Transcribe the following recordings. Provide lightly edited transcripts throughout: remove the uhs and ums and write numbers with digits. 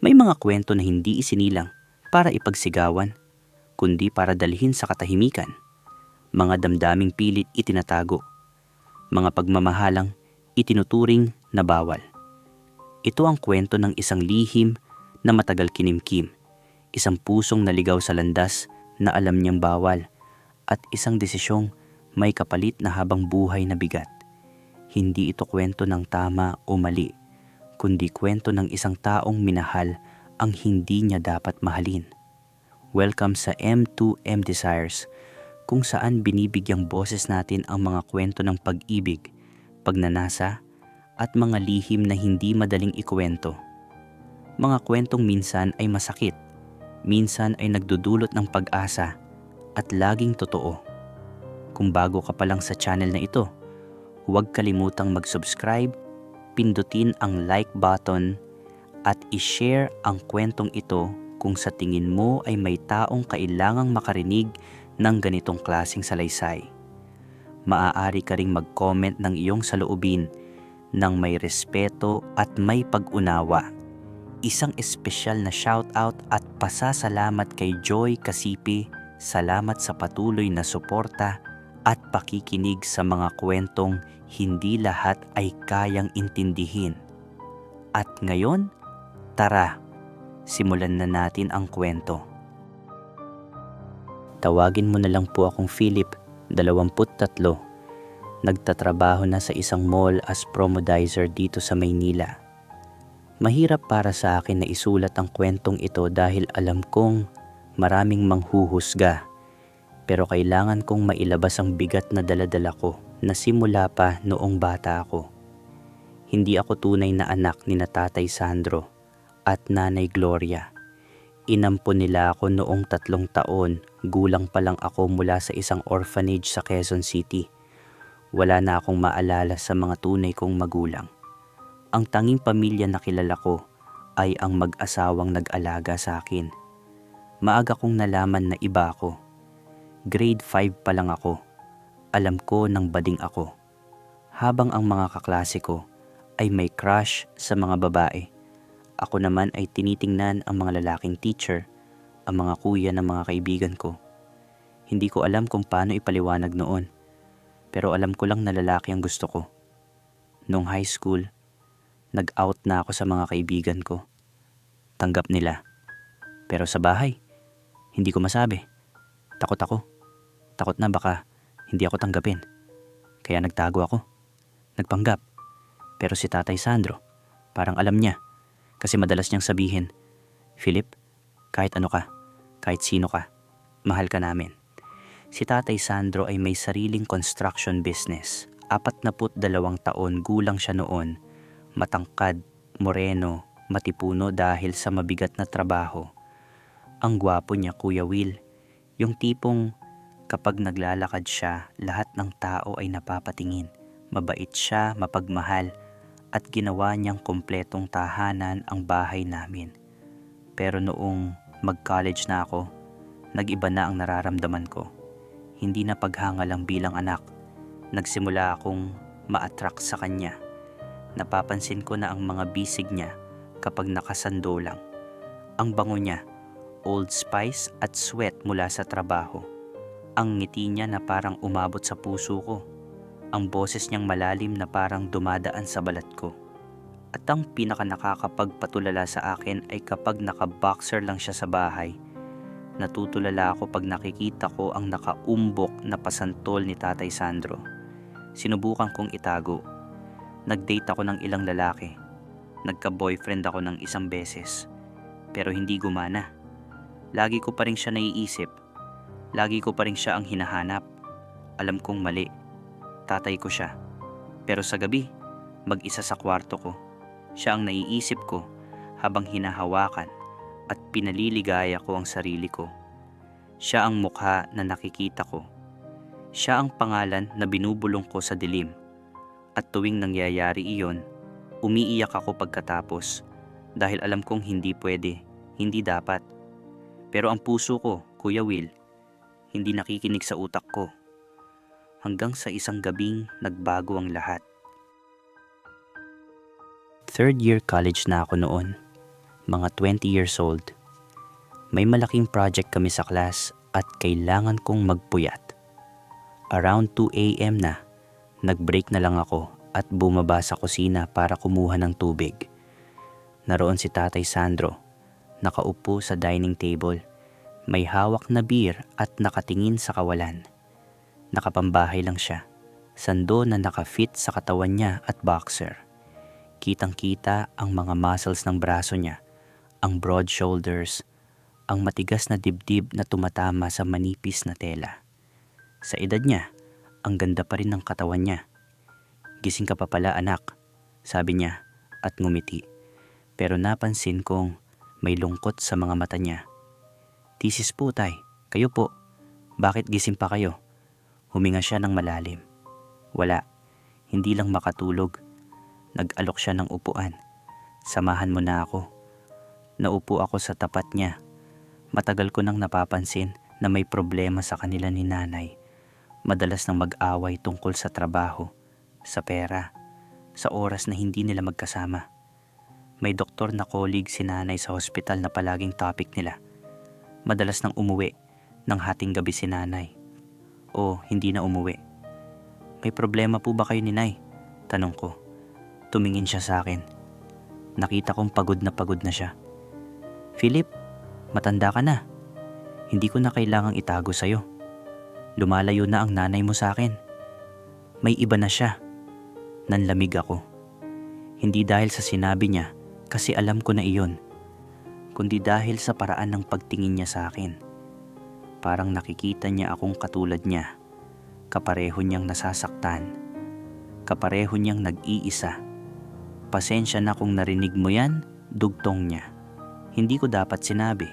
May mga kwento na hindi isinilang para ipagsigawan, kundi para dalhin sa katahimikan. Mga damdaming pilit itinatago, mga pagmamahalang itinuturing na bawal. Ito ang kwento ng isang lihim na matagal kinimkim, isang pusong naligaw sa landas na alam niyang bawal, at isang desisyong may kapalit na habang buhay na bigat. Hindi ito kwento ng tama o mali, kundi kwento ng isang taong minahal ang hindi niya dapat mahalin. Welcome sa M2M Desires, kung saan binibigyang boses natin ang mga kwento ng pag-ibig, pagnanasa, at mga lihim na hindi madaling ikwento. Mga kwentong minsan ay masakit, minsan ay nagdudulot ng pag-asa, at laging totoo. Kung bago ka pa lang sa channel na ito, huwag kalimutang mag-subscribe, pindutin ang like button, at i-share ang kwentong ito kung sa tingin mo ay may taong kailangang makarinig ng ganitong klaseng salaysay. Maaari ka ring mag-comment ng iyong saloobin ng may respeto at may pag-unawa. Isang espesyal na shoutout at pasasalamat kay Joy Kasipi. Salamat sa patuloy na suporta at pakikinig sa mga kwentong hindi lahat ay kayang intindihin. At ngayon, tara, simulan na natin ang kwento. Tawagin mo na lang po akong Philip, 23. Nagtatrabaho na sa isang mall as promodizer dito sa Maynila. Mahirap para sa akin na isulat ang kwentong ito dahil alam kong maraming manghuhusga. Pero kailangan kong mailabas ang bigat na daladala ko na simula pa noong bata ako. Hindi ako tunay na anak ni na Tatay Sandro at Nanay Gloria. Inampon nila ako noong 3 taon, gulang pa lang ako mula sa isang orphanage sa Quezon City. Wala na akong maalala sa mga tunay kong magulang. Ang tanging pamilya na kilala ko ay ang mag-asawang nag-alaga sa akin. Maaga kong nalaman na iba ako. Grade 5 pa lang ako. Alam ko nang bading ako. Habang ang mga kaklase ko ay may crush sa mga babae, ako naman ay tinitingnan ang mga lalaking teacher, ang mga kuya ng mga kaibigan ko. Hindi ko alam kung paano ipaliwanag noon, pero alam ko lang na lalaki ang gusto ko. Noong high school, nag-out na ako sa mga kaibigan ko. Tanggap nila. Pero sa bahay, hindi ko masabi. Takot ako. Takot na baka hindi ako tanggapin. Kaya nagtago ako. Nagpanggap. Pero si Tatay Sandro, parang alam niya. Kasi madalas niyang sabihin, Philip, kahit ano ka, kahit sino ka, mahal ka namin. Si Tatay Sandro ay may sariling construction business. 42 taon gulang siya noon. Matangkad, moreno, matipuno dahil sa mabigat na trabaho. Ang gwapo niya, Kuya Will. Yung tipong kapag naglalakad siya, lahat ng tao ay napapatingin. Mabait siya, mapagmahal, at ginawa niyang kompletong tahanan ang bahay namin. Pero noong mag-college na ako, nag-iba na ang nararamdaman ko. Hindi na paghanga lang bilang anak. Nagsimula akong ma-attract sa kanya. Napapansin ko na ang mga bisig niya kapag nakasando lang. Ang bango niya, Old Spice at sweat mula sa trabaho. Ang ngiti niya na parang umabot sa puso ko. Ang boses niyang malalim na parang dumadaan sa balat ko. At ang pinaka nakakapagpatulala sa akin ay kapag naka-boxer lang siya sa bahay. Natutulala ako pag nakikita ko ang nakaumbok na pasantol ni Tatay Sandro. Sinubukan kong itago. Nag-date ako ng ilang lalaki. Nagka-boyfriend ako ng isang beses. Pero hindi gumana. Lagi ko pa rin siya naiisip. Lagi ko pa rin siya ang hinahanap. Alam kong mali. Tatay ko siya. Pero sa gabi, mag-isa sa kwarto ko, siya ang naiisip ko habang hinahawakan at pinaliligaya ko ang sarili ko. Siya ang mukha na nakikita ko. Siya ang pangalan na binubulong ko sa dilim. At tuwing nangyayari iyon, umiiyak ako pagkatapos dahil alam kong hindi pwede, hindi dapat. Pero ang puso ko, Kuya Will, hindi nakikinig sa utak ko. Hanggang sa isang gabing nagbago ang lahat. Third year college na ako noon. mga 20 years old. May malaking project kami sa class at kailangan kong magpuyat. Around 2 a.m. na, nag-break na lang ako at bumaba sa kusina para kumuha ng tubig. Naroon si Tatay Sandro, nakaupo sa dining table. May hawak na beer at nakatingin sa kawalan. Nakapambahay lang siya, sando na nakafit sa katawan niya at boxer. Kitang-kita ang mga muscles ng braso niya, ang broad shoulders, ang matigas na dibdib na tumatama sa manipis na tela. Sa edad niya, ang ganda pa rin ng katawan niya. "Gising ka pa pala, anak," sabi niya at ngumiti. Pero napansin kong may lungkot sa mga mata niya. "Thesis po, tay. Kayo po. Bakit gising pa kayo?" Huminga siya ng malalim. "Wala. Hindi lang makatulog." Nag-alok siya ng upuan. "Samahan mo na ako." Naupo ako sa tapat niya. Matagal ko nang napapansin na may problema sa kanila ni nanay. Madalas nang mag-away tungkol sa trabaho, sa pera, sa oras na hindi nila magkasama. May doktor na colleague si nanay sa hospital na palaging topic nila. Madalas nang umuwi ng hating gabi si nanay. O hindi na umuwi. "May problema po ba kayo ni Nay?" tanong ko. Tumingin siya sa akin. Nakita kong pagod na siya. "Philip, matanda ka na. Hindi ko na kailangang itago sa'yo. Lumalayo na ang nanay mo sa akin. May iba na siya." Nanlamig ako. Hindi dahil sa sinabi niya, kasi alam ko na iyon, kundi dahil sa paraan ng pagtingin niya sa akin. Parang nakikita niya akong katulad niya. Kapareho niyang nasasaktan. Kapareho niyang nag-iisa. "Pasensya na kung narinig mo yan," dugtong niya. Hindi ko dapat sinabi.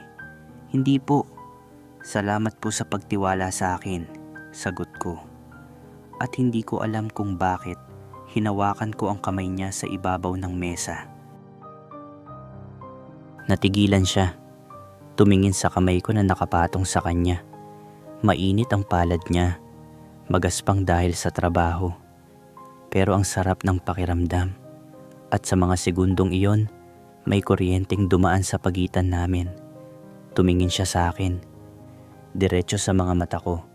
"Hindi po. Salamat po sa pagtiwala sa akin," sagot ko. At hindi ko alam kung bakit hinawakan ko ang kamay niya sa ibabaw ng mesa. Natigilan siya. Tumingin sa kamay ko na nakapatong sa kanya. Mainit ang palad niya. Magaspang dahil sa trabaho. Pero ang sarap ng pakiramdam. At sa mga segundong iyon, may kuryenteng dumaan sa pagitan namin. Tumingin siya sa akin. Diretso sa mga mata ko.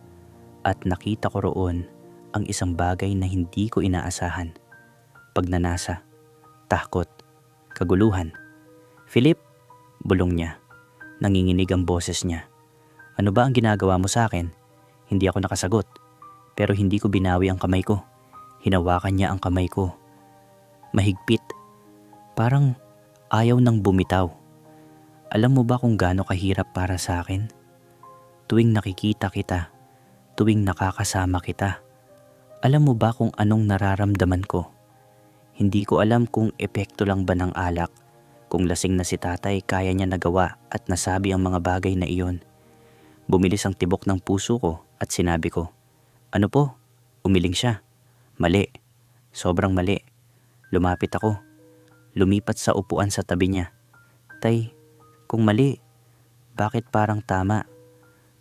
At nakita ko roon ang isang bagay na hindi ko inaasahan. Pagnanasa, takot, kaguluhan. "Philip," bulong niya. Nanginginig ang boses niya. "Ano ba ang ginagawa mo sa akin?" Hindi ako nakasagot. Pero hindi ko binawi ang kamay ko. Hinawakan niya ang kamay ko. Mahigpit. Parang ayaw nang bumitaw. "Alam mo ba kung gaano kahirap para sa akin? Tuwing nakikita kita, tuwing nakakasama kita, alam mo ba kung anong nararamdaman ko? Hindi ko alam kung epekto lang ba ng alak. Kung lasing na si tatay, kaya niya nagawa at nasabi ang mga bagay na iyon." Bumilis ang tibok ng puso ko at sinabi ko, "Ano po?" Umiling siya. "Mali. Sobrang mali." Lumapit ako. Lumipat sa upuan sa tabi niya. "Tay, kung mali, bakit parang tama?"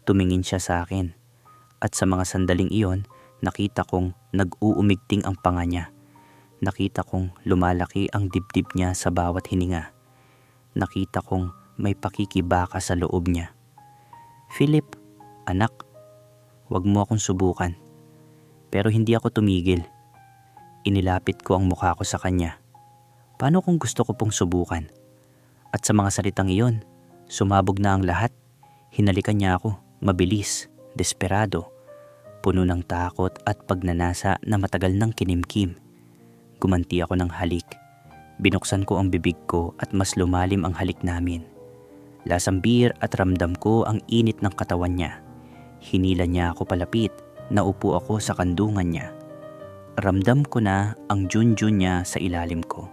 Tumingin siya sa akin. At sa mga sandaling iyon, nakita kong nag-uumigting ang panga niya. Nakita kong lumalaki ang dibdib niya sa bawat hininga. Nakita kong may pakikibaka sa loob niya. "Philip, anak, wag mo akong subukan." Pero hindi ako tumigil. Inilapit ko ang mukha ko sa kanya. Paano kung gusto ko pong subukan? At sa mga salitang iyon, sumabog na ang lahat. Hinalikan niya ako, mabilis, desperado, puno ng takot at pagnanasa na matagal nang kinimkim. Gumanti ako ng halik. Binuksan ko ang bibig ko at mas lumalim ang halik namin. Lasang beer at ramdam ko ang init ng katawan niya. Hinila niya ako palapit, naupo ako sa kandungan niya. Ramdam ko na ang junjun niya sa ilalim ko.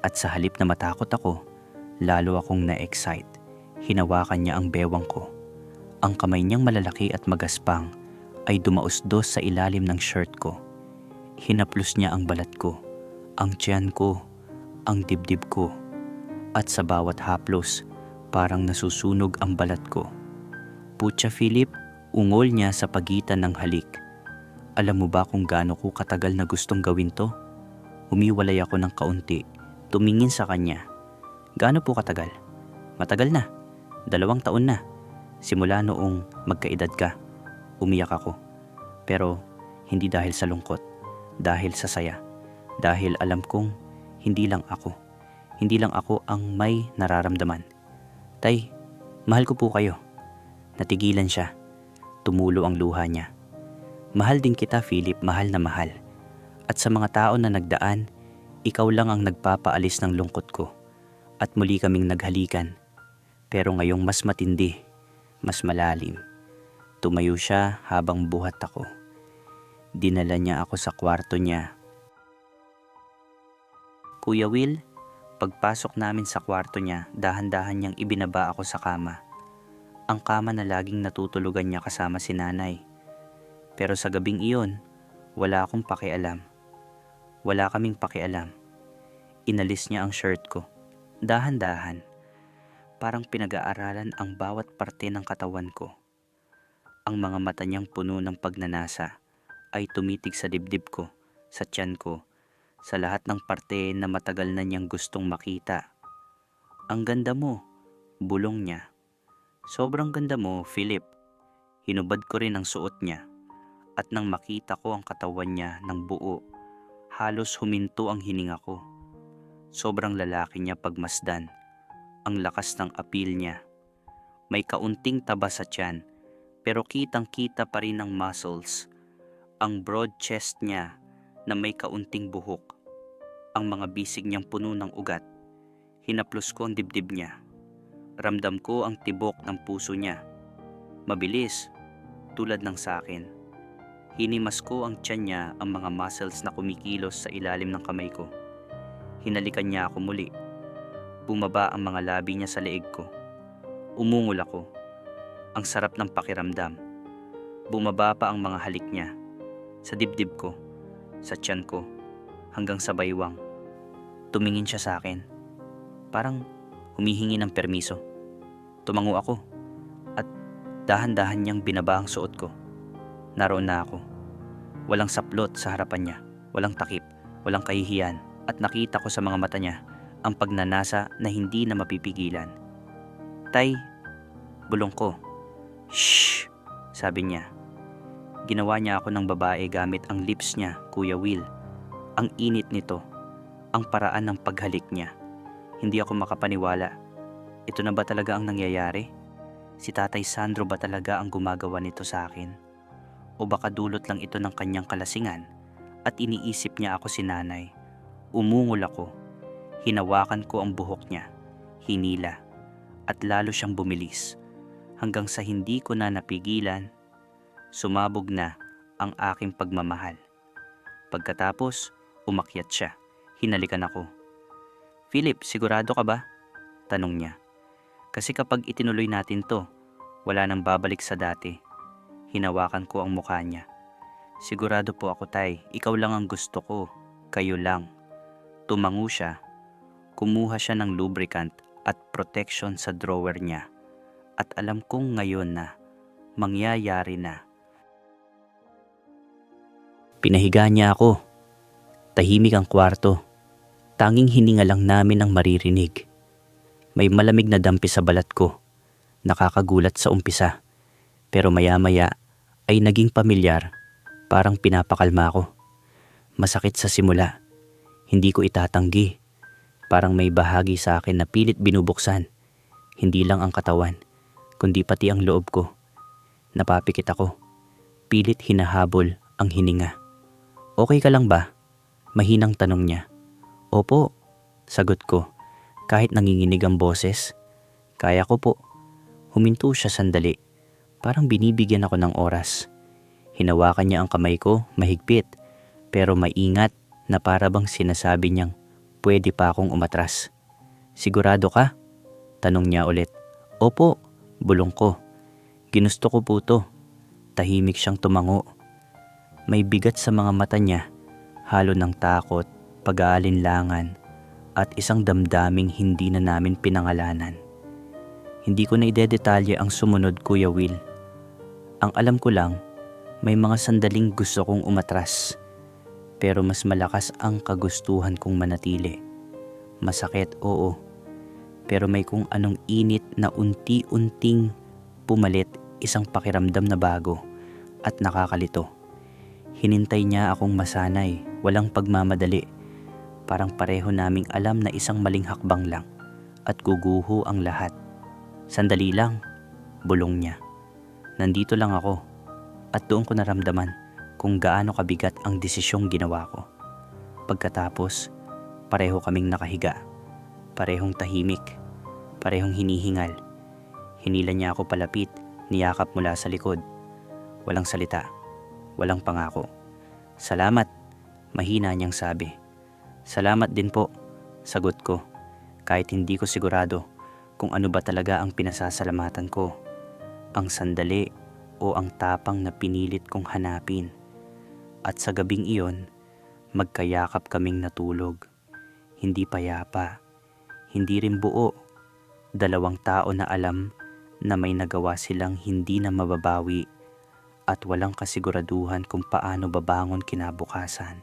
At sa halip na matakot ako, lalo akong na-excite. Hinawakan niya ang bewang ko. Ang kamay niyang malalaki at magaspang ay dumausdos sa ilalim ng shirt ko. Hinaplos niya ang balat ko, ang tiyan ko, ang dibdib ko. At sa bawat haplos, parang nasusunog ang balat ko. "Putya, Philip," ungol niya sa pagitan ng halik. Alam mo ba kung gaano ko katagal na gustong gawin to? Humiwalay ako ng kaunti, tumingin sa kanya. Gaano po katagal? Matagal na. 2 taon na. Simula noong magkaedad ka. Umiyak ako. Pero hindi dahil sa lungkot. Dahil sa saya. Dahil alam kong hindi lang ako ang may nararamdaman. Tay, mahal ko po kayo. Natigilan siya. Tumulo ang luha niya. Mahal din kita, Philip, mahal na mahal. At sa mga tao na nagdaan, ikaw lang ang nagpapaalis ng lungkot ko. At muli kaming naghalikan. Pero ngayong mas matindi, mas malalim. Tumayo siya habang buhat ako. Dinala niya ako sa kwarto niya. Kuya Will, pagpasok namin sa kwarto niya, dahan-dahan niyang ibinaba ako sa kama. Ang kama na laging natutulugan niya kasama si nanay. Pero sa gabing iyon, wala akong pakialam. Wala kaming pakialam. Inalis niya ang shirt ko. Dahan-dahan. Parang pinag-aaralan ang bawat parte ng katawan ko. Ang mga mata niyang puno ng pagnanasa ay tumitig sa dibdib ko, sa tiyan ko, sa lahat ng parte na matagal na niyang gustong makita. Ang ganda mo, bulong niya. Sobrang ganda mo, Philip. Hinubad ko rin ang suot niya. At nang makita ko ang katawan niya ng buo, halos huminto ang hininga ko. Sobrang lalaki niya pagmasdan. Ang lakas ng appeal niya. May kaunting taba sa tiyan, pero kitang-kita pa rin ang muscles. Ang broad chest niya na may kaunting buhok. Ang mga bisig niyang puno ng ugat. Hinaplos ko ang dibdib niya. Ramdam ko ang tibok ng puso niya. Mabilis, tulad ng sakin. Hinimas ko ang tiyan niya, ang mga muscles na kumikilos sa ilalim ng kamay ko. Hinalikan niya ako muli. Bumaba ang mga labi niya sa leeg ko. Umungol ako. Ang sarap ng pakiramdam. Bumaba pa ang mga halik niya. Sa dibdib ko, sa tiyan ko, hanggang sa baywang. Tumingin siya sa akin. Parang humihingi ng permiso. Tumango ako at dahan-dahan niyang binaba ang suot ko. Naroon na ako. Walang saplot sa harapan niya, walang takip, walang kahihiyan, at nakita ko sa mga mata niya ang pagnanasa na hindi na mapipigilan. Tay, bulong ko. Shh, sabi niya. Ginawa niya ako ng babae gamit ang lips niya, Kuya Will. Ang init nito, ang paraan ng paghalik niya. Hindi ako makapaniwala. Ito na ba talaga ang nangyayari? Si Tatay Sandro ba talaga ang gumagawa nito sa akin? O baka dulot lang ito ng kanyang kalasingan at iniisip niya ako si nanay? Umungol ako. Hinawakan ko ang buhok niya. Hinila. At lalo siyang bumilis. Hanggang sa hindi ko na napigilan, sumabog na ang aking pagmamahal. Pagkatapos, umakyat siya. Hinalikan ako. Philip, sigurado ka ba? Tanong niya. Kasi kapag itinuloy natin to, wala nang babalik sa dati. Hinawakan ko ang mukha niya. Sigurado po ako, Tay. Ikaw lang ang gusto ko. Kayo lang. Tumango siya. Kumuha siya ng lubricant at protection sa drawer niya. At alam kong ngayon na mangyayari na. Pinahiga niya ako. Tahimik ang kwarto. Tanging hininga lang namin ang maririnig. May malamig na dampi sa balat ko. Nakakagulat sa umpisa. Pero maya-maya ay naging pamilyar. Parang pinapakalma ko. Masakit sa simula. Hindi ko itatanggi. Parang may bahagi sa akin na pilit binubuksan. Hindi lang ang katawan, kundi pati ang loob ko. Napapikit ako. Pilit hinahabol ang hininga. Okay ka lang ba? Mahinang tanong niya. Opo, sagot ko. Kahit nanginginig ang boses. Kaya ko po. Huminto siya sandali. Parang binibigyan ako ng oras. Hinawakan niya ang kamay ko mahigpit. Pero maingat na para bang sinasabi niyang pwede pa akong umatras. Sigurado ka? Tanong niya ulit. Opo, bulong ko. Ginusto ko po to. Tahimik siyang tumango. May bigat sa mga mata niya. Halo ng takot, pag-aalinlangan, at isang damdaming hindi na namin pinangalanan. Hindi ko na idedetalye ang sumunod, Kuya Will. Ang alam ko lang, may mga sandaling gusto kong umatras. Pero mas malakas ang kagustuhan kong manatili. Masakit, oo. pero may kung anong init na unti-unting pumalit, isang pakiramdam na bago at nakakalito. Hinintay niya akong masanay, walang pagmamadali. Parang pareho naming alam na isang maling hakbang lang at guguho ang lahat. Sandali lang, bulong niya. Nandito lang ako at doon ko naramdaman kung gaano kabigat ang desisyong ginawa ko. Pagkatapos, pareho kaming nakahiga. Parehong tahimik, parehong hinihingal. Hinila niya ako palapit, niyakap mula sa likod. Walang salita, walang pangako. Salamat, mahina niyang sabi. Salamat din po, sagot ko, kahit hindi ko sigurado kung ano ba talaga ang pinasasalamatan ko. Ang sandali o ang tapang na pinilit kong hanapin. At sa gabing iyon, magkayakap kaming natulog. Hindi payapa, hindi rin buo. Dalawang tao na alam na may nagawa silang hindi na mababawi at walang kasiguraduhan kung paano babangon kinabukasan.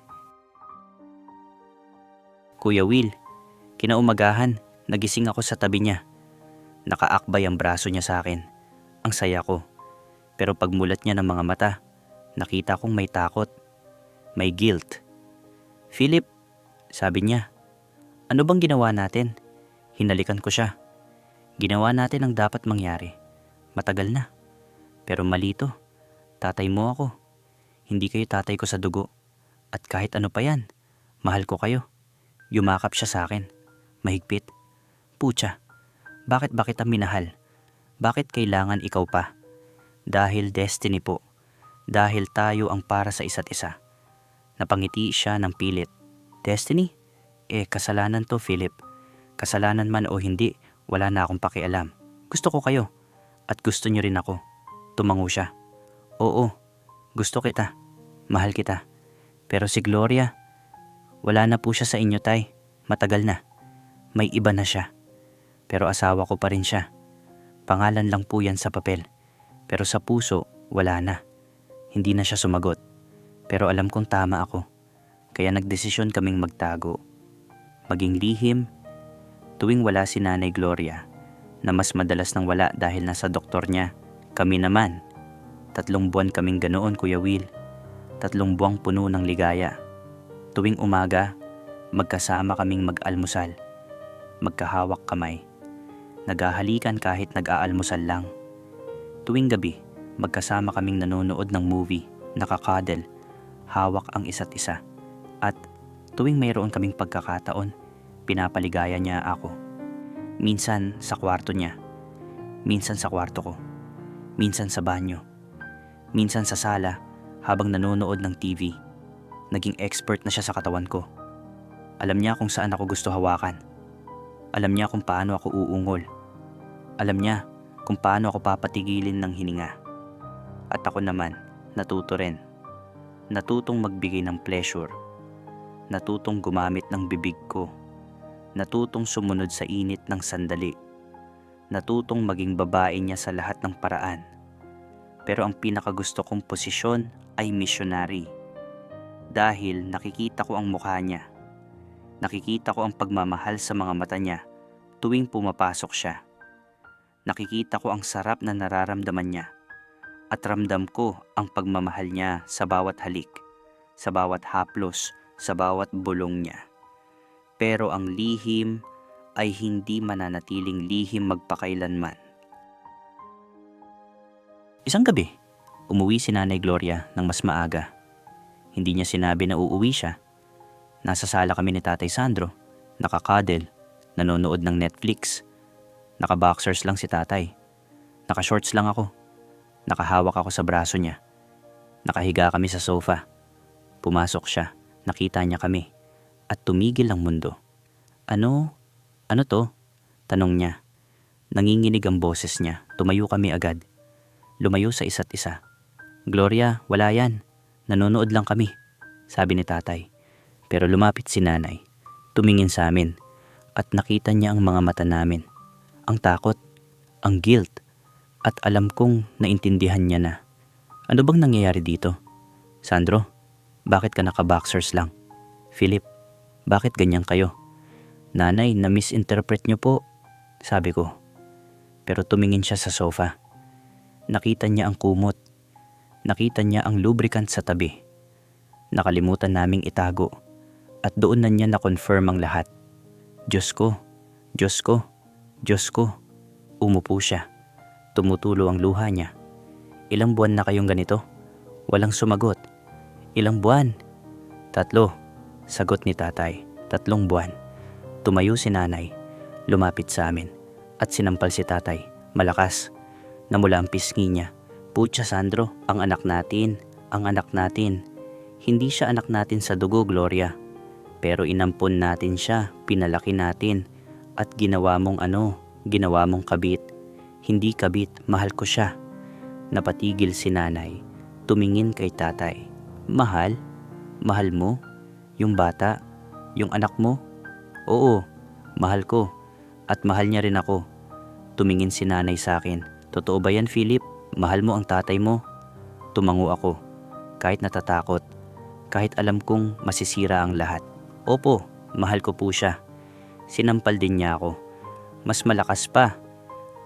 Kuya Will, kinaumagahan, nagising ako sa tabi niya. Nakaakbay ang braso niya sa akin. Ang saya ko. Pero pagmulat niya ng mga mata, nakita kong may takot, may guilt. Philip, sabi niya, ano bang ginawa natin? Hinalikan ko siya. Ginawa natin ang dapat mangyari. Matagal na. Pero mali to. Tatay mo ako. Hindi kayo tatay ko sa dugo. At kahit ano pa yan, mahal ko kayo. Yumakap siya sa akin. Mahigpit. Pucha, bakit ba kita minahal? Bakit kailangan ikaw pa? Dahil destiny po. Dahil tayo ang para sa isa't isa. Napangiti siya ng pilit. Destiny? Kasalanan to, Philip. Kasalanan man o hindi, wala na akong pakialam. Gusto ko kayo. At gusto niyo rin ako. Tumango siya. Oo, gusto kita. Mahal kita. Pero si Gloria, wala na po siya sa inyo, tay. Matagal na. May iba na siya. Pero asawa ko pa rin siya. Pangalan lang po yan sa papel. Pero sa puso, wala na. Hindi na siya sumagot. Pero alam kong tama ako. Kaya nagdesisyon kaming magtago. Maging lihim. Tuwing wala si Nanay Gloria, na mas madalas nang wala dahil nasa doktor niya. Kami naman. 3 buwan kaming ganoon, Kuya Will. 3 buwang puno ng ligaya. Tuwing umaga, magkasama kaming mag-almusal. Magkahawak kamay. Naghahalikan kahit nag-aalmusal lang. Tuwing gabi, magkasama kaming nanonood ng movie, nakakadel, hawak ang isa't isa. At tuwing mayroon kaming pagkakataon, pinapaligaya niya ako. Minsan sa kwarto niya, minsan sa kwarto ko, minsan sa banyo, minsan sa sala habang nanonood ng TV. Naging expert na siya sa katawan ko. Alam niya kung saan ako gusto hawakan. Alam niya kung paano ako uungol. Alam niya kung paano ako papatigilin ng hininga. At ako naman, natuto rin. Natutong magbigay ng pleasure. Natutong gumamit ng bibig ko. Natutong sumunod sa init ng sandali. Natutong maging babae niya sa lahat ng paraan. Pero ang pinakagusto kong posisyon ay missionary. Dahil nakikita ko ang mukha niya. Nakikita ko ang pagmamahal sa mga mata niya tuwing pumapasok siya. Nakikita ko ang sarap na nararamdaman niya. At ramdam ko ang pagmamahal niya sa bawat halik, sa bawat haplos, sa bawat bulong niya. Pero ang lihim ay hindi mananatiling lihim magpakailanman. Isang gabi, umuwi si Nanay Gloria ng mas maaga. Hindi niya sinabi na uuwi siya. Nasa sala kami ni Tatay Sandro, nakakadel, nanonood ng Netflix. Naka-boxers lang si Tatay. Naka-shorts lang ako. Nakahawak ako sa braso niya. Nakahiga kami sa sofa. Pumasok siya, nakita niya kami. At tumigil ang mundo. Ano? Ano to? Tanong niya. Nanginginig ang boses niya. Tumayo kami agad. Lumayo sa isa't isa. Gloria, wala yan. Nanonood lang kami, sabi ni Tatay. Pero lumapit si Nanay. Tumingin sa amin. At nakita niya ang mga mata namin. Ang takot, ang guilt. At alam kong naintindihan niya na. Ano bang nangyayari dito? Sandro, bakit ka naka-boxers lang? Philip, bakit ganyan kayo? Nanay, na-misinterpret niyo po. sabi ko. Pero tumingin siya sa sofa. Nakita niya ang kumot. Nakita niya ang lubricant sa tabi. Nakalimutan naming itago. At doon na niya na-confirm ang lahat. Diyos ko, Diyos ko, Diyos ko. Umupo siya. Tumutulo ang luha niya. Ilang buwan na kayong ganito? Walang sumagot. Ilang buwan? 3, sagot ni tatay. 3 buwan. Tumayo si nanay. Lumapit sa amin. At sinampal si tatay. Malakas. Namula ang pisngi niya. Putya Sandro, ang anak natin. Ang anak natin. Hindi siya anak natin sa dugo, Gloria. Pero inampon natin siya, pinalaki natin. At ginawa mong ginawa mong kabit. Hindi kabit, mahal ko siya. Napatigil si nanay. Tumingin kay tatay. Mahal? Mahal mo? Yung bata? Yung anak mo? Oo, mahal ko. At mahal niya rin ako. Tumingin si nanay sa akin. Totoo ba yan, Philip? Mahal mo ang tatay mo? Tumango ako. Kahit natatakot. Kahit alam kong masisira ang lahat. Opo, mahal ko po siya. Sinampal din niya ako. Mas malakas pa.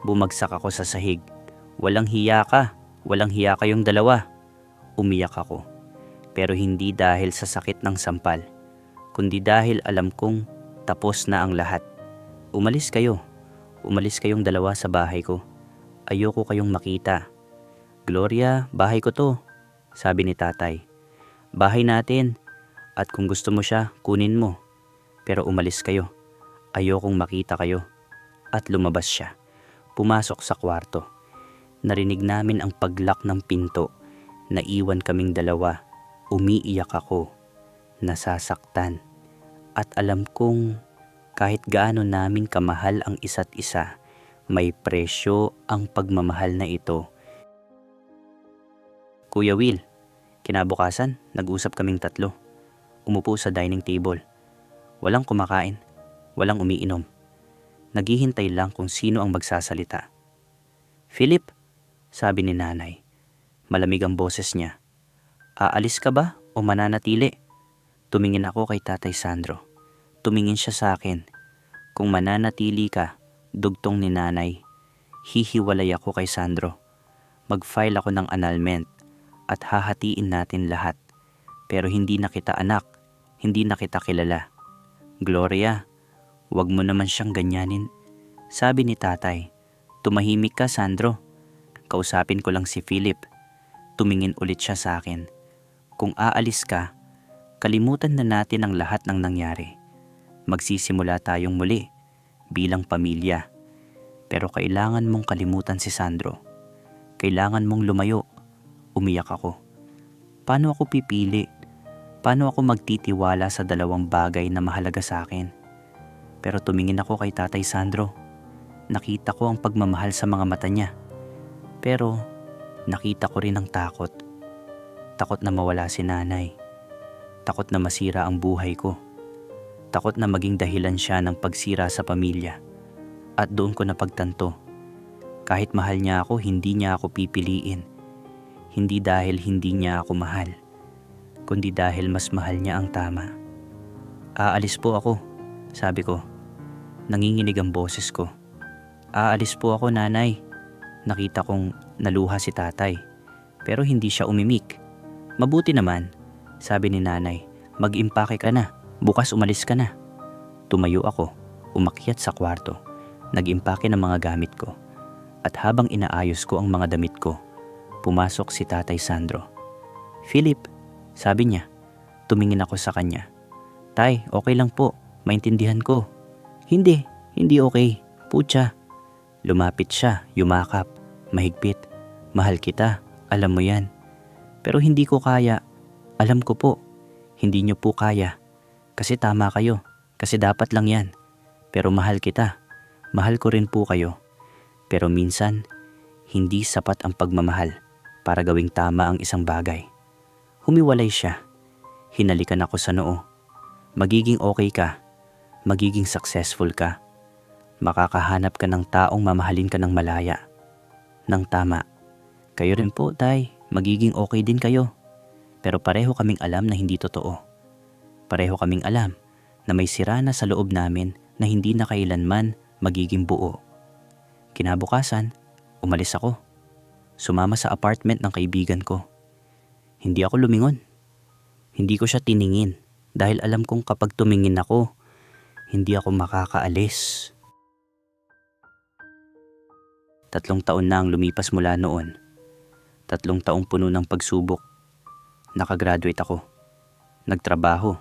Bumagsak ako sa sahig. Walang hiya ka. Walang hiya kayong dalawa. Umiyak ako. Pero hindi dahil sa sakit ng sampal. Kundi dahil alam kong tapos na ang lahat. Umalis kayo. Umalis kayong dalawa sa bahay ko. Ayoko kayong makita. Gloria, bahay ko to, sabi ni tatay. Bahay natin. At kung gusto mo siya, kunin mo. Pero umalis kayo. Ayokong makita kayo. At lumabas siya. Pumasok sa kwarto. Narinig namin ang paglak ng pinto. Naiwan kaming dalawa. Umiiyak ako. Nasasaktan. At alam kong kahit gaano namin kamahal ang isa't isa, may presyo ang pagmamahal na ito. Kuya Will, kinabukasan, nag-usap kaming 3. Umupo sa dining table. Walang kumakain, walang umiinom. Naghihintay lang kung sino ang magsasalita. Philip, sabi ni nanay. Malamig ang boses niya. Aalis ka ba o mananatili? Tumingin ako kay Tatay Sandro. Tumingin siya sa akin. Kung mananatili ka, dugtong ni nanay, hihiwalay ako kay Sandro. Mag-file ako ng annulment at hahatiin natin lahat. Pero hindi na kita anak, hindi na kita kilala. Gloria, wag mo naman siyang ganyanin. Sabi ni tatay, tumahimik ka Sandro. Kausapin ko lang si Philip. Tumingin ulit siya sa akin. Kung aalis ka, kalimutan na natin ang lahat ng nangyari. Magsisimula tayong muli bilang pamilya. Pero kailangan mong kalimutan si Sandro. Kailangan mong lumayo. Umiyak ako. Paano ako pipili? Paano ako magtitiwala sa 2 bagay na mahalaga sa akin? Pero tumingin ako kay Tatay Sandro. Nakita ko ang pagmamahal sa mga mata niya. Pero nakita ko rin ang takot. Takot na mawala si nanay. Takot na masira ang buhay ko. Takot na maging dahilan siya ng pagsira sa pamilya. At doon ko napagtanto. Kahit mahal niya ako, hindi niya ako pipiliin. Hindi dahil hindi niya ako mahal, kundi dahil mas mahal niya ang tama. Aalis po ako, sabi ko. Nanginginig ang boses ko. Aalis po ako, nanay. Nakita kong naluha si tatay, pero hindi siya umimik. Mabuti naman, sabi ni nanay. Mag-impake ka na, bukas umalis ka na. Tumayo ako, umakyat sa kwarto. Nag-impake ng mga gamit ko. At habang inaayos ko ang mga damit ko, pumasok si Tatay Sandro. Philip, sabi niya. Tumingin ako sa kanya. Tay, okay lang po. Maintindihan ko. Hindi okay. Putya. Lumapit siya, yumakap. Mahigpit. Mahal kita. Alam mo yan. Pero hindi ko kaya. Alam ko po. Hindi niyo po kaya. Kasi tama kayo. Kasi dapat lang yan. Pero mahal kita. Mahal ko rin po kayo. Pero minsan, hindi sapat ang pagmamahal para gawing tama ang isang bagay. Humiwalay siya. Hinalikan ako sa noo. Magiging okay ka. Magiging successful ka. Makakahanap ka ng taong mamahalin ka ng malaya. Nang tama. Kayo rin po, tay. Magiging okay din kayo. Pero pareho kaming alam na hindi totoo. Pareho kaming alam na may sira na sa loob namin na hindi na kailanman magiging buo. Kinabukasan, umalis ako. Sumama sa apartment ng kaibigan ko. Hindi ako lumingon. Hindi ko siya tiningin dahil alam kong kapag tumingin ako, hindi ako makakaalis. 3 taon na ang lumipas mula noon. 3 taong puno ng pagsubok. Nakagraduate ako. Nagtrabaho.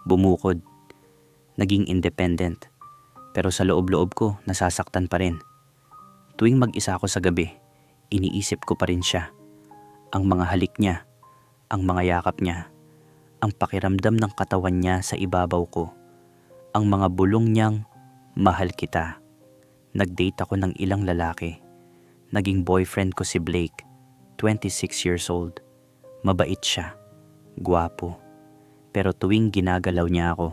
Bumukod. Naging independent. Pero sa loob-loob ko, nasasaktan pa rin. Tuwing mag-isa ako sa gabi, iniisip ko pa rin siya. Ang mga halik niya, ang mga yakap niya, ang pakiramdam ng katawan niya sa ibabaw ko, ang mga bulong niyang, mahal kita. Nag-date ako ng ilang lalaki. Naging boyfriend ko si Blake, 26 years old. Mabait siya, gwapo. Pero tuwing ginagalaw niya ako,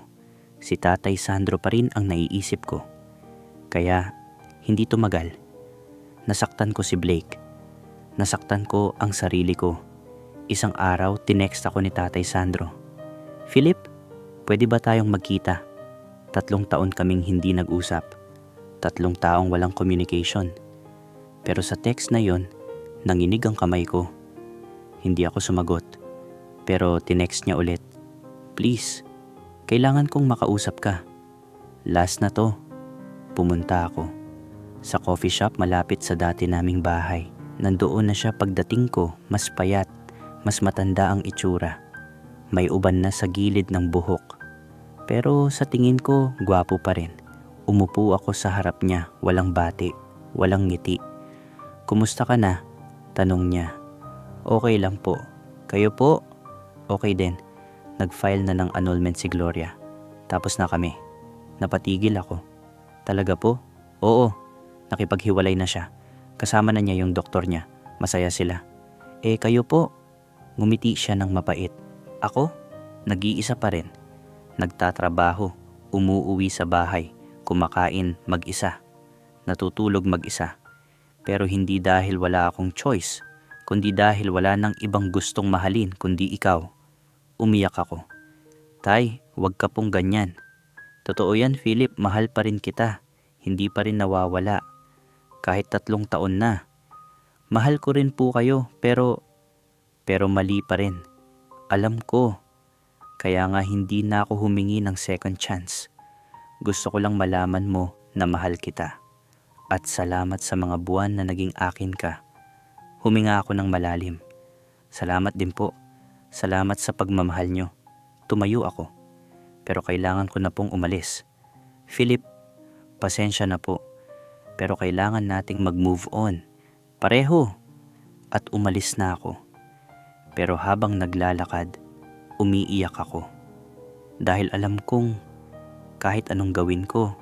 si Tatay Sandro pa rin ang naiisip ko. Kaya, hindi tumagal. Nasaktan ko si Blake. Nasaktan ko ang sarili ko. Isang araw, tinext ako ni Tatay Sandro. Philip, pwede ba tayong magkita? 3 taon kaming hindi nag-usap. 3 taong walang communication. Pero sa text na yon, nanginig ang kamay ko. Hindi ako sumagot. Pero tinext niya ulit. Please, kailangan kong makausap ka. Last na to. Pumunta ako. Sa coffee shop malapit sa dati naming bahay. Nandoon na siya pagdating ko, mas payat, mas matanda ang itsura. May uban na sa gilid ng buhok. Pero sa tingin ko, gwapo pa rin. Umupo ako sa harap niya, walang bati, walang ngiti. Kumusta ka na? Tanong niya. Okay lang po. Kayo po? Okay din. Nag-file na ng annulment si Gloria. Tapos na kami. Napatigil ako. Talaga po? Oo. Nakipaghiwalay na siya. Kasama na niya yung doktor niya. Masaya sila. Kayo po? Ngumiti siya ng mapait. Ako? Nag-iisa pa rin. Nagtatrabaho. Umuuwi sa bahay. Kumakain mag-isa. Natutulog mag-isa. Pero hindi dahil wala akong choice, kundi dahil wala nang ibang gustong mahalin kundi ikaw. Umiyak ako. Tay, wag ka pong ganyan. Totoo yan, Philip, mahal pa rin kita. Hindi pa rin nawawala. Kahit 3 taon na. Mahal ko rin po kayo, pero mali pa rin. Alam ko. Kaya nga hindi na ako humingi ng second chance. Gusto ko lang malaman mo na mahal kita. At salamat sa mga buwan na naging akin ka. Huminga ako ng malalim. Salamat din po. Salamat sa pagmamahal nyo. Tumayo ako. Pero kailangan ko na pong umalis. Philip, pasensya na po. Pero kailangan nating mag-move on. Pareho. At umalis na ako. Pero habang naglalakad, umiiyak ako. Dahil alam kong kahit anong gawin ko,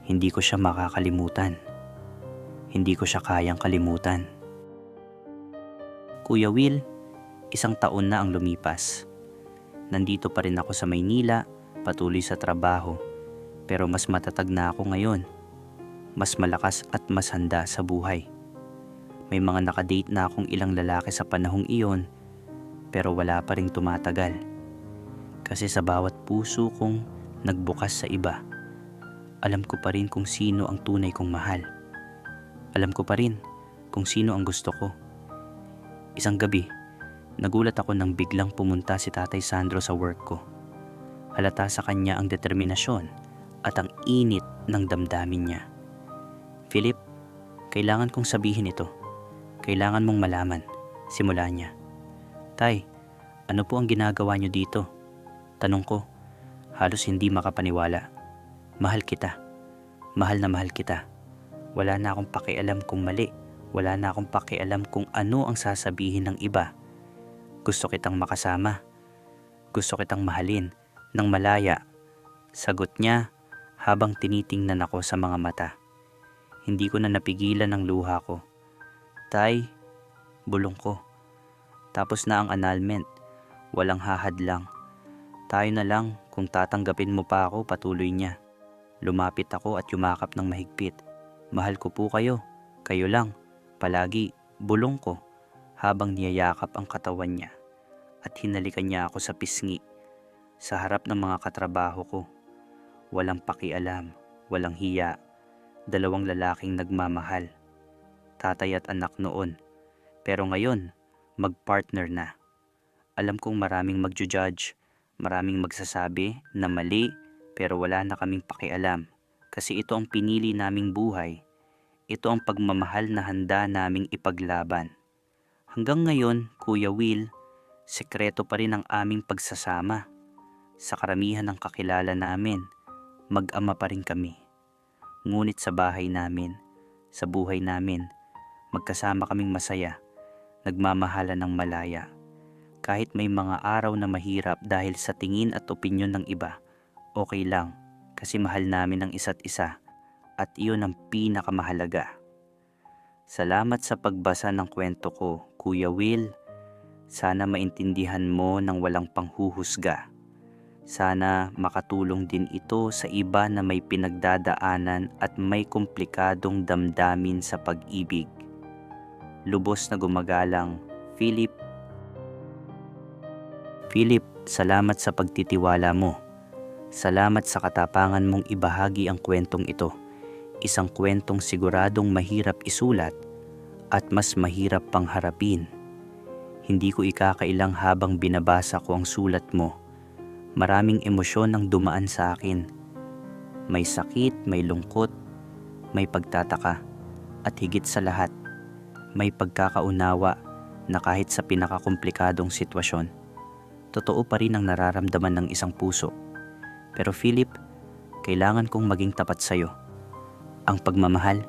hindi ko siya makakalimutan. Hindi ko siya kayang kalimutan. Kuya Will, 1 taon na ang lumipas. Nandito pa rin ako sa Maynila, patuloy sa trabaho. Pero mas matatag na ako ngayon. Mas malakas at mas handa sa buhay. May mga nakadate na akong ilang lalaki sa panahong iyon, pero wala pa rin tumatagal. Kasi sa bawat puso kong nagbukas sa iba, alam ko pa rin kung sino ang tunay kong mahal. Alam ko pa rin kung sino ang gusto ko. Isang gabi, nagulat ako nang biglang pumunta si Tatay Sandro sa work ko. Halata sa kanya ang determinasyon at ang init ng damdamin niya. Philip, kailangan kong sabihin ito. Kailangan mong malaman. Simula niya. Tay, ano po ang ginagawa niyo dito? Tanong ko, halos hindi makapaniwala. Mahal kita. Mahal na mahal kita. Wala na akong pakialam kung mali. Wala na akong pakialam kung ano ang sasabihin ng iba. Gusto kitang makasama. Gusto kitang mahalin ng malaya. Sagot niya habang tinitingnan ako sa mga mata. Hindi ko na napigilan ang luha ko. Tay, bulong ko. Tapos na ang annulment. Walang hahadlang. Tayo na lang, kung tatanggapin mo pa ako, patuloy niya. Lumapit ako at yumakap ng mahigpit. Mahal ko po kayo. Kayo lang. Palagi, bulong ko habang niyayakap ang katawan niya at hinalikan niya ako sa pisngi sa harap ng mga katrabaho ko. Walang pakialam, walang hiya. Dalawang lalaking nagmamahal, tatay at anak noon. Pero ngayon, mag-partner na. Alam kong maraming magjo-judge, maraming magsasabi na mali, pero wala na kaming pakialam. Kasi ito ang pinili naming buhay. Ito ang pagmamahal na handa naming ipaglaban. Hanggang ngayon, Kuya Will, sekreto pa rin ang aming pagsasama. Sa karamihan ng kakilala namin, mag-ama pa rin kami. Ngunit sa bahay namin, sa buhay namin, magkasama kaming masaya, nagmamahala ng malaya. Kahit may mga araw na mahirap dahil sa tingin at opinyon ng iba, okay lang kasi mahal namin ang isa't isa at iyon ang pinakamahalaga. Salamat sa pagbasa ng kwento ko, Kuya Will. Sana maintindihan mo ng walang panghuhusga. Sana makatulong din ito sa iba na may pinagdadaanan at may komplikadong damdamin sa pag-ibig. Lubos na gumagalang, Philip. Philip, salamat sa pagtitiwala mo. Salamat sa katapangan mong ibahagi ang kwentong ito. Isang kwentong siguradong mahirap isulat at mas mahirap pang harapin. Hindi ko ikakailang habang binabasa ko ang sulat mo. Maraming emosyon ang dumaan sa akin. May sakit, may lungkot, may pagtataka, at higit sa lahat, may pagkakaunawa na kahit sa pinakakomplikadong sitwasyon, totoo pa rin ang nararamdaman ng isang puso. Pero Philip, kailangan kong maging tapat sa'yo. Ang pagmamahal,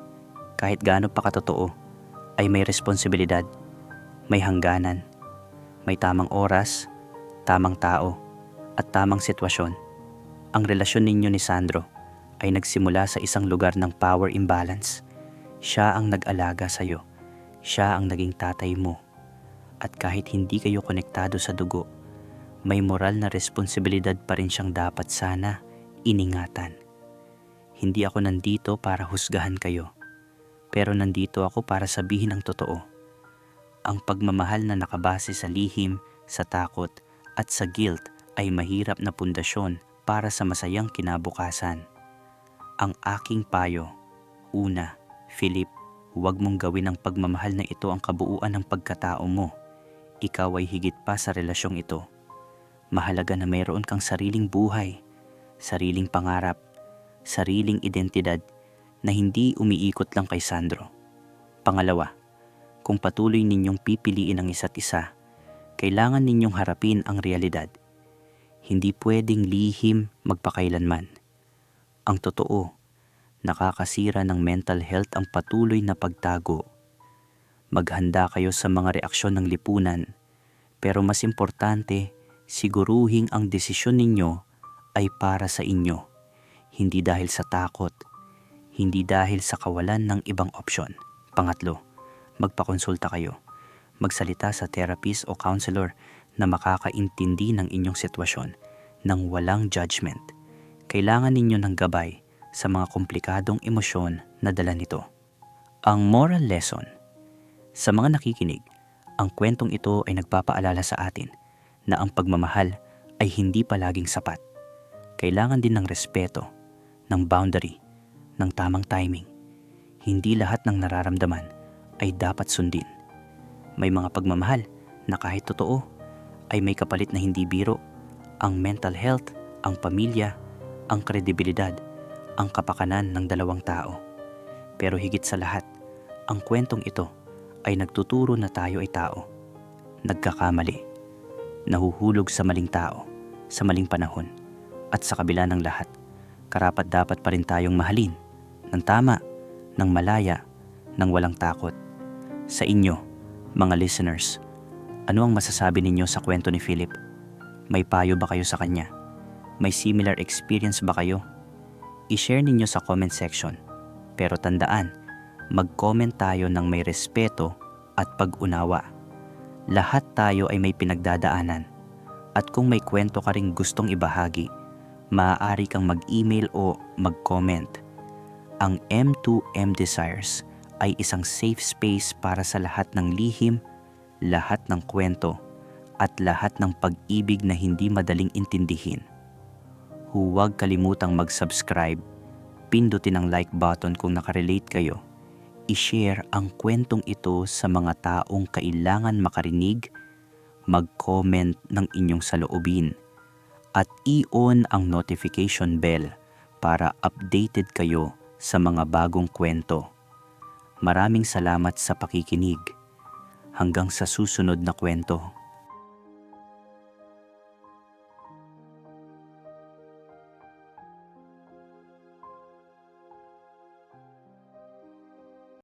kahit gaano pa katotoo, ay may responsibilidad, may hangganan, may tamang oras, tamang tao, at tamang sitwasyon. Ang relasyon ninyo ni Sandro ay nagsimula sa isang lugar ng power imbalance. Siya ang nag-alaga sa'yo. Siya ang naging tatay mo. At kahit hindi kayo konektado sa dugo, may moral na responsibilidad pa rin siyang dapat sana iningatan. Hindi ako nandito para husgahan kayo, pero nandito ako para sabihin ang totoo. Ang pagmamahal na nakabase sa lihim, sa takot, at sa guilt ay mahirap na pundasyon para sa masayang kinabukasan. Ang aking payo, una, Philip, huwag mong gawin ang pagmamahal na ito ang kabuuan ng pagkatao mo. Ikaw ay higit pa sa relasyong ito. Mahalaga na mayroon kang sariling buhay, sariling pangarap, sariling identidad na hindi umiikot lang kay Sandro. Pangalawa, kung patuloy ninyong pipiliin ang isa't isa, kailangan ninyong harapin ang realidad. Hindi pwedeng lihim magpakailanman. Ang totoo, nakakasira ng mental health ang patuloy na pagtago. Maghanda kayo sa mga reaksyon ng lipunan, pero mas importante, siguruhing ang desisyon ninyo ay para sa inyo, hindi dahil sa takot, hindi dahil sa kawalan ng ibang opsyon. Pangatlo, magpakonsulta kayo. Magsalita sa therapist o counselor na makakaintindi ng inyong sitwasyon nang walang judgment. Kailangan ninyo ng gabay sa mga komplikadong emosyon na dala nito. Ang moral lesson. Sa mga nakikinig, ang kwentong ito ay nagpapaalala sa atin na ang pagmamahal ay hindi palaging sapat. Kailangan din ng respeto, ng boundary, ng tamang timing. Hindi lahat ng nararamdaman ay dapat sundin. May mga pagmamahal na kahit totoo ay may kapalit na hindi biro. Ang mental health, ang pamilya, ang kredibilidad, ang kapakanan ng dalawang tao. Pero higit sa lahat, ang kwentong ito ay nagtuturo na tayo ay tao. Nagkakamali, nahuhulog sa maling tao, sa maling panahon, at sa kabila ng lahat, karapat-dapat pa rin tayong mahalin, ng tama, ng malaya, ng walang takot. Sa inyo, mga listeners, ano ang masasabi ninyo sa kwento ni Philip? May payo ba kayo sa kanya? May similar experience ba kayo? I-share ninyo sa comment section. Pero tandaan, mag-comment tayo ng may respeto at pag-unawa. Lahat tayo ay may pinagdadaanan. At kung may kwento ka ring gustong ibahagi, maaari kang mag-email o mag-comment. Ang M2M Desires ay isang safe space para sa lahat ng lihim, lahat ng kwento, at lahat ng pag-ibig na hindi madaling intindihin. Huwag kalimutang mag-subscribe, Pindutin ang like button kung nakarelate kayo. I-share ang kwentong ito sa mga taong kailangan makarinig, mag-comment ng inyong saloobin, at i-on ang notification bell para updated kayo sa mga bagong kwento. Maraming salamat sa pakikinig. Hanggang sa susunod na kwento.